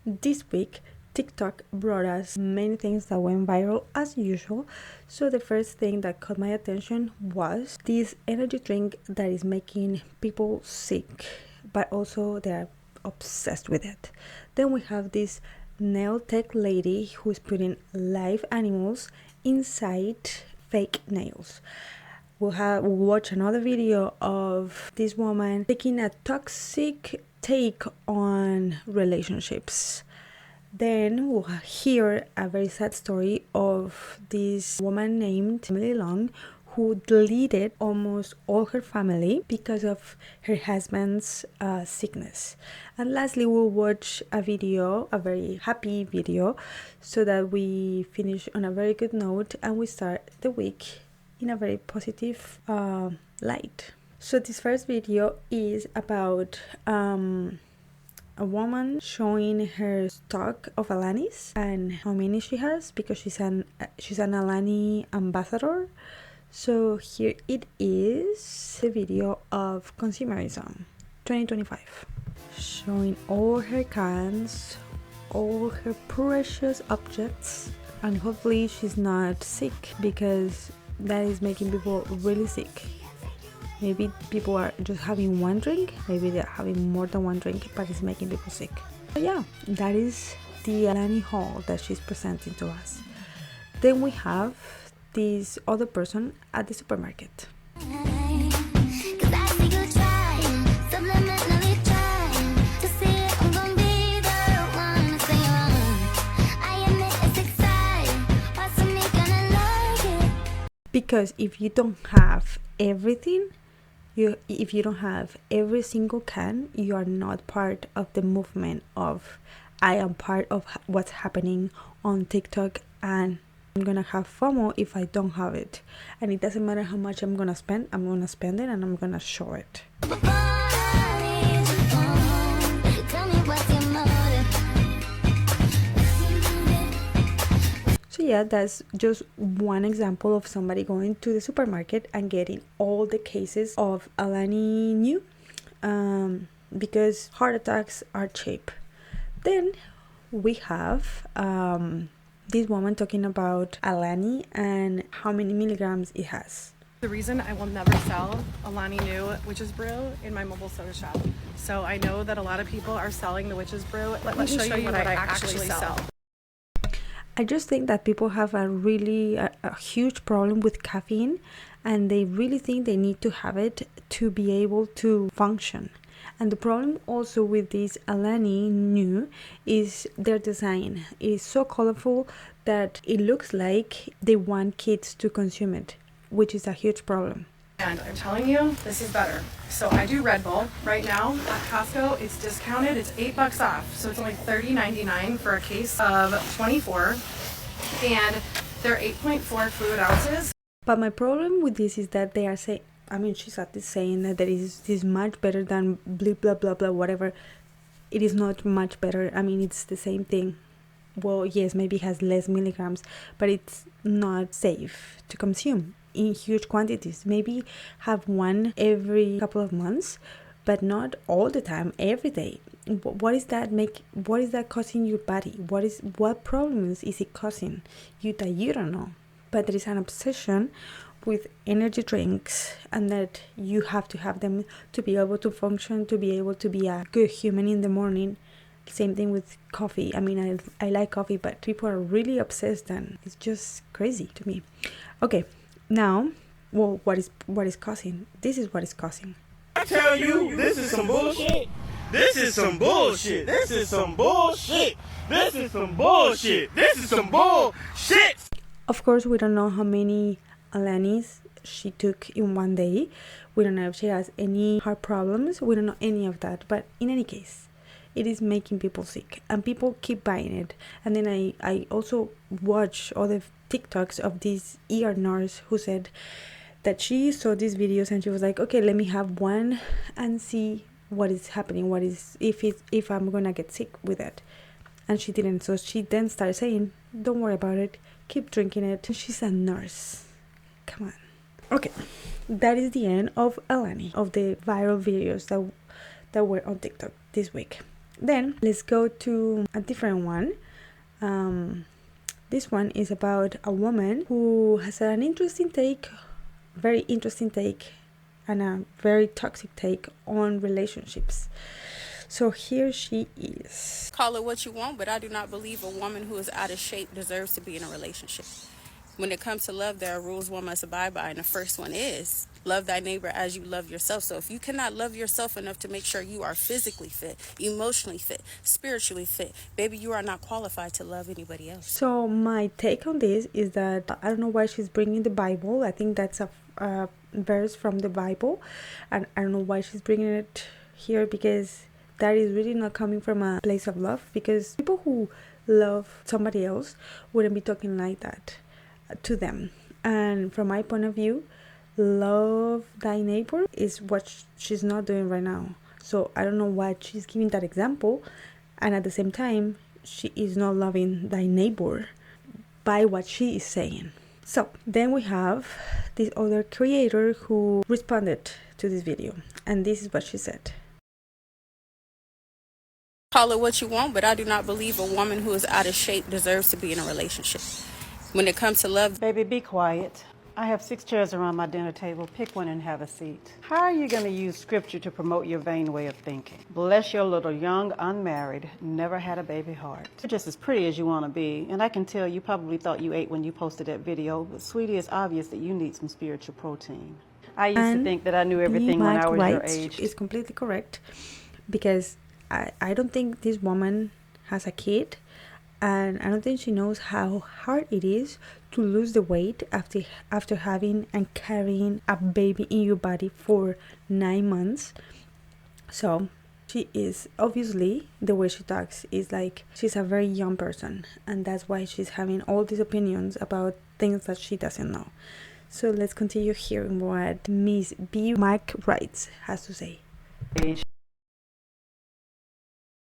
This week, TikTok brought us many things that went viral as usual. So the first thing that caught my attention was this energy drink that is making people sick, but also they're obsessed with it. Then we have this nail tech lady who's putting live animals inside fake nails. We'll watch another video of this woman taking a toxic take on relationships. Then we'll hear a very sad story of this woman named Emily Long, who deleted almost all her family because of her husband's sickness. And lastly, we'll watch a video, a very happy video, so that we finish on a very good note and we start the week in a very positive light. So this first video is about a woman showing her stock of Alanis and how many she has, because she's an Alani ambassador. So here it is, a video of consumerism 2025, showing all her cans, all her precious objects, and hopefully she's not sick, because that is making people really sick. Maybe people are just having one drink, maybe they're having more than one drink, but it's making people sick. But yeah, that is the Alani haul that she's presenting to us. Then we have this other person at the supermarket. Because if you don't have everything, if you don't have every single can, you are not part of the movement of I am part of what's happening on TikTok, and I'm gonna have FOMO if I don't have it. And it doesn't matter how much I'm gonna spend it and I'm gonna show it. So yeah, that's just one example of somebody going to the supermarket and getting all the cases of Alani new, because heart attacks are cheap. Then we have this woman talking about Alani and how many milligrams it has. The reason I will never sell Alani New Witch's Brew in my mobile soda shop. So I know that a lot of people are selling the Witch's Brew. Let me show you what I actually sell. I just think that people have a huge problem with caffeine, and they really think they need to have it to be able to function. And the problem also with this Alani New is their design. It is so colorful that it looks like they want kids to consume it, which is a huge problem. And I'm telling you, this is better. So I do Red Bull right now at Costco. It's discounted. It's $8 off. So it's only $30.99 for a case of 24. And they're 8.4 fluid ounces. But my problem with this is that they are saying, she's at this saying that this is much better than blah, blah, blah, blah, whatever. It is not much better. It's the same thing. Well, yes, maybe it has less milligrams, but it's not safe to consume in huge quantities. Maybe have one every couple of months, but not all the time, every day. What is that causing your body? What problems is it causing you that you don't know? But there is an obsession with energy drinks, and that you have to have them to be able to function, to be able to be a good human in the morning. Same thing with coffee. I like coffee, but people are really obsessed, and it's just crazy to me. Okay, now, well, what is causing? This is what is causing. I tell you, this is some bullshit. This is some bullshit. This is some bullshit. This is some bullshit. This is some bullshit. Of course, we don't know how many Alanis she took in one day. We don't know if she has any heart problems. We don't know any of that. But in any case, it is making people sick, and people keep buying it. And then I also watch all the TikToks of this ER nurse who said that she saw these videos and she was like, okay, let me have one and see what is happening, if I'm gonna get sick with it. And she didn't. So she then started saying, don't worry about it, keep drinking it. She's a nurse, come on. Okay, that is the end of Alani, of the viral videos that were on TikTok this week. Then let's go to a different one. This one is about a woman who has an interesting take, very interesting take, and a very toxic take on relationships. So here she is. Call it what you want, but I do not believe a woman who is out of shape deserves to be in a relationship. When it comes to love, there are rules one must abide by, and the first one is love thy neighbor as you love yourself. So if you cannot love yourself enough to make sure you are physically fit, emotionally fit, spiritually fit, baby, you are not qualified to love anybody else. So my take on this is that I don't know why she's bringing the Bible. I think that's a verse from the Bible, and I don't know why she's bringing it here, because that is really not coming from a place of love, because people who love somebody else wouldn't be talking like that to them. And from my point of view, love thy neighbor is what she's not doing right now. So I don't know why she's giving that example, and at the same time she is not loving thy neighbor by what she is saying. So then we have this other creator who responded to this video, and this is what she said. Call it what you want, but I do not believe a woman who is out of shape deserves to be in a relationship. When it comes to love, Baby, be quiet. I have 6 chairs around my dinner table. Pick one and have a seat. How are you going to use scripture to promote your vain way of thinking? Bless your little young, unmarried, never had a baby heart. You're just as pretty as you want to be, and I can tell you probably thought you ate when you posted that video, but sweetie, it's obvious that you need some spiritual protein. I used to think that I knew everything when I was your age. Is completely correct, because I don't think this woman has a kid, and I don't think she knows how hard it is to lose the weight after having and carrying a baby in your body for 9 months. So she is, obviously the way she talks is like she's a very young person, and that's why she's having all these opinions about things that she doesn't know. So let's continue hearing what Miss B. Mike Wright has to say. Age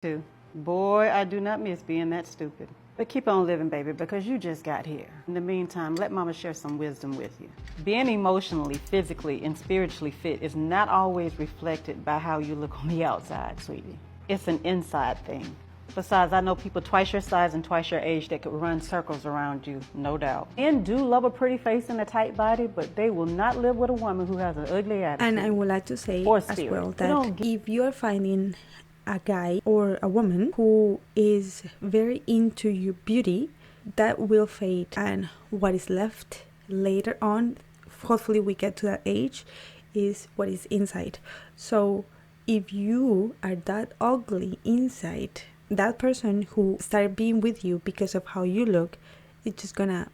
2. Boy, I do not miss being that stupid. But keep on living, baby, because you just got here. In the meantime, let mama share some wisdom with you. Being emotionally, physically, and spiritually fit is not always reflected by how you look on the outside, sweetie. It's an inside thing. Besides, I know people twice your size and twice your age that could run circles around you, no doubt. Men do love a pretty face and a tight body, but they will not live with a woman who has an ugly attitude. And I would like to say Or as spirit. well that if you are finding a guy or a woman who is very into your beauty, that will fade, and what is left later on, hopefully we get to that age, is what is inside. So if you are that ugly inside, that person who started being with you because of how you look, it's just gonna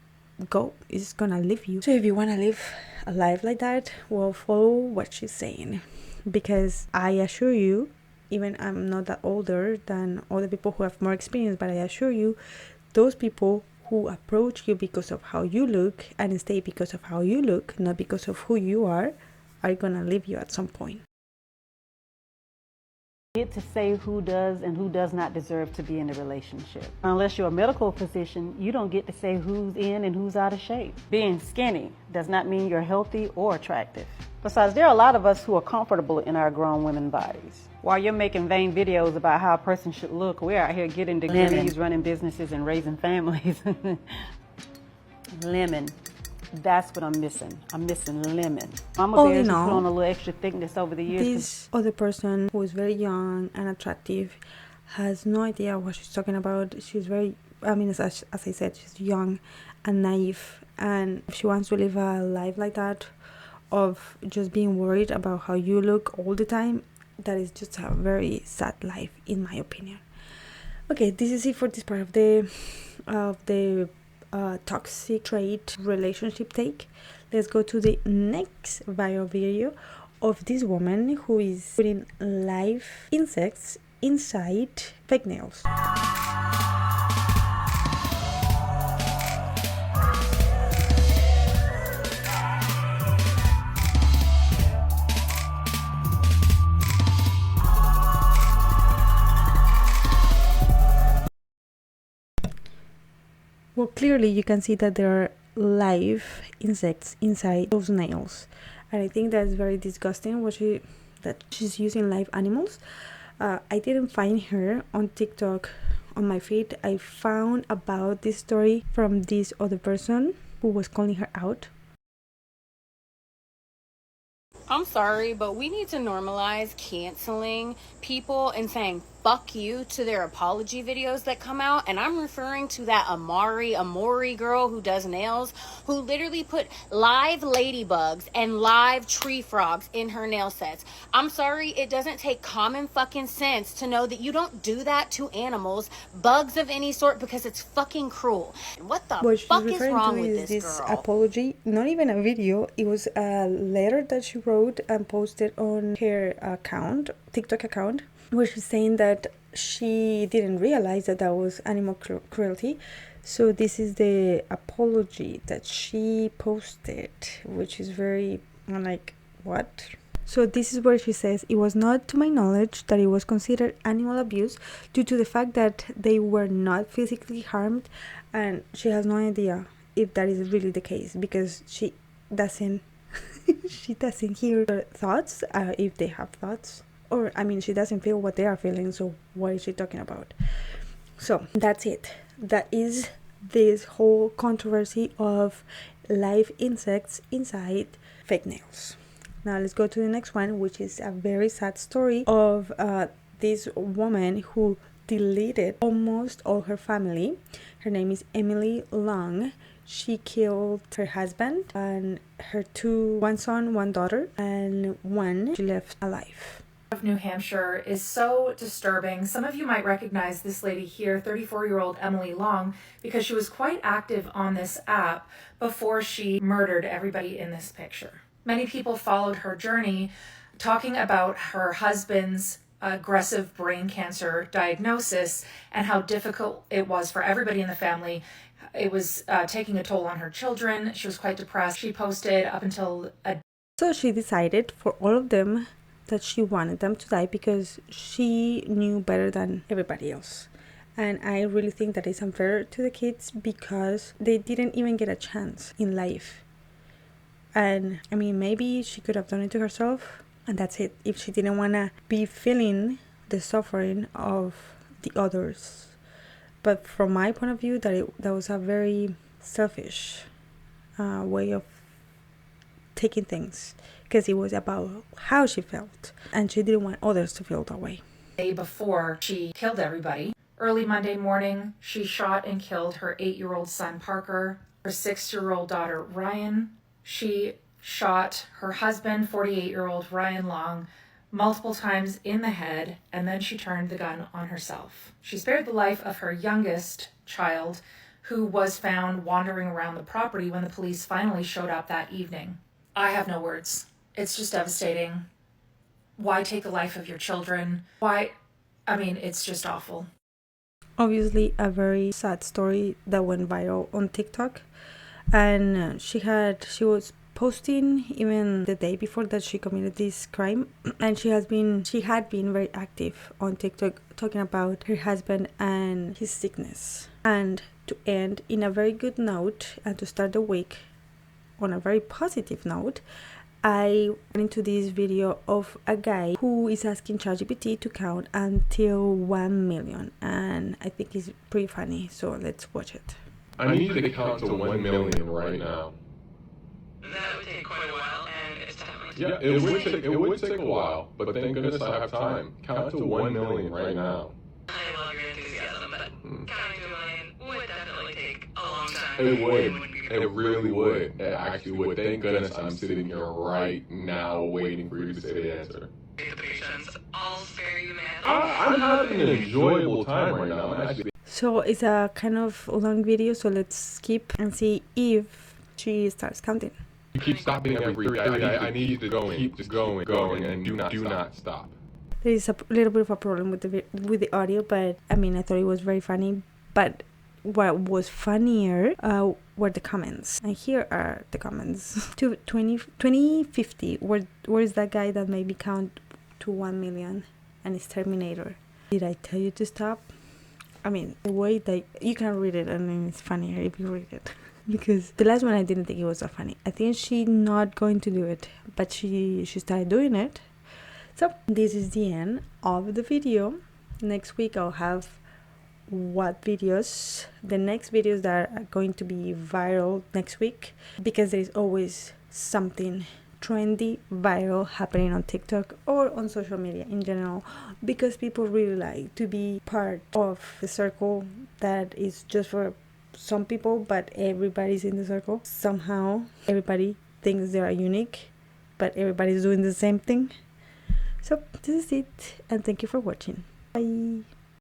go, it's just gonna leave you. So if you want to live a life like that, well, follow what she's saying, because I assure you, even I'm not that older than other people who have more experience, but I assure you, those people who approach you because of how you look and stay because of how you look, not because of who you are gonna leave you at some point. Get to say who does and who does not deserve to be in a relationship. Unless you're a medical physician, you don't get to say who's in and who's out of shape. Being skinny does not mean you're healthy or attractive. Besides, there are a lot of us who are comfortable in our grown women bodies. While you're making vain videos about how a person should look, we're out here getting degrees, running businesses, and raising families. Lemon. That's what I'm missing. I'm missing lemon. Mama bears put on a little extra thickness over the years. This other person who is very young and attractive has no idea what she's talking about. She's very, as I said, she's young and naive, and if she wants to live a life like that, of just being worried about how you look all the time, that is just a very sad life, in my opinion. Okay, this is it for this part of the toxic trait relationship take. Let's go to the next viral video of this woman who is putting live insects inside fake nails. Well, clearly you can see that there are live insects inside those nails, and I think that's very disgusting that she's using live animals. I didn't find her on TikTok on my feed. I found about this story from this other person who was calling her out. I'm sorry, but we need to normalize canceling people and saying fuck you to their apology videos that come out. And I'm referring to that Amori girl who does nails, who literally put live ladybugs and live tree frogs in her nail sets. I'm sorry, it doesn't take common fucking sense to know that you don't do that to animals, bugs of any sort, because it's fucking cruel. And what the fuck is wrong with this girl? Apology, not even a video. It was a letter that she wrote and posted on her account, TikTok account, where she's saying that she didn't realize that that was animal cruelty. So this is the apology that she posted, which is very, I'm like, what? So this is where she says, it was not to my knowledge that it was considered animal abuse due to the fact that they were not physically harmed, and she has no idea if that is really the case, because she doesn't she doesn't hear their thoughts, if they have thoughts, or I mean, she doesn't feel what they are feeling, so what is she talking about? So that's it. That is this whole controversy of live insects inside fake nails. Now let's go to the next one, which is a very sad story of this woman who deleted almost all her family. Her name is Emily Long. She killed her husband and her one son, one daughter, and one she left alive. Of New Hampshire is so disturbing. Some of you might recognize this lady here, 34-year-old Emily Long, because she was quite active on this app before she murdered everybody in this picture. Many people followed her journey, talking about her husband's aggressive brain cancer diagnosis and how difficult it was for everybody in the family. It was taking a toll on her children. She was quite depressed. She posted up until So she decided for all of them that she wanted them to die because she knew better than everybody else. And I really think that is unfair to the kids because they didn't even get a chance in life. And I mean, maybe she could have done it to herself, and that's it, if she didn't want to be feeling the suffering of the others. But from my point of view, that was a very selfish way of taking things, because it was about how she felt, and she didn't want others to feel that way. The day before she killed everybody, early Monday morning, she shot and killed her 8-year-old son, Parker, her 6-year-old daughter, Ryan. She shot her husband, 48-year-old Ryan Long, multiple times in the head, and then she turned the gun on herself. She spared the life of her youngest child, who was found wandering around the property when the police finally showed up that evening. I have no words. It's just devastating. Why take the life of your children? It's just awful. Obviously, a very sad story that went viral on TikTok. And she was posting even the day before that she committed this crime, and she had been very active on TikTok talking about her husband and his sickness. And to end in a very good note and to start the week on a very positive note, I went into this video of a guy who is asking ChatGPT to count until 1 million, and I think it's pretty funny, so let's watch it. I need you to count to 1 million right now. That would take quite a while, and it's definitely... Yeah, it would take a while, but thank goodness I have time. Count to 1 million right now. I love your enthusiasm, but counting to 1 million would definitely take a long time. It would. wouldn't be It really would. It actually would. Thank goodness I'm sitting here right now waiting for you to say the answer. the patience. I'll spare you, man. I'm having an enjoyable time right now. So it's a kind of long video, so let's skip and see if she starts counting. You keep stopping every 3. I need you to keep going, and do not stop. There is a little bit of a problem with the audio, but I mean, I thought it was very funny. But what was funnier were the comments, and here are the comments. 2050. Where is that guy that made me count to 1 million? And it's Terminator. Did I tell you to stop? I mean, the way that you can read it, and then it's funnier if you read it. Because the last one I didn't think it was so funny. I think she's not going to do it, but she started doing it. So this is the end of the video. Next week I'll have the next videos that are going to be viral next week, because there's always something trendy, viral happening on TikTok or on social media in general, because people really like to be part of the circle that is just for some people, but everybody's in the circle. Somehow everybody thinks they are unique, but everybody's doing the same thing. So this is it, and thank you for watching. Bye.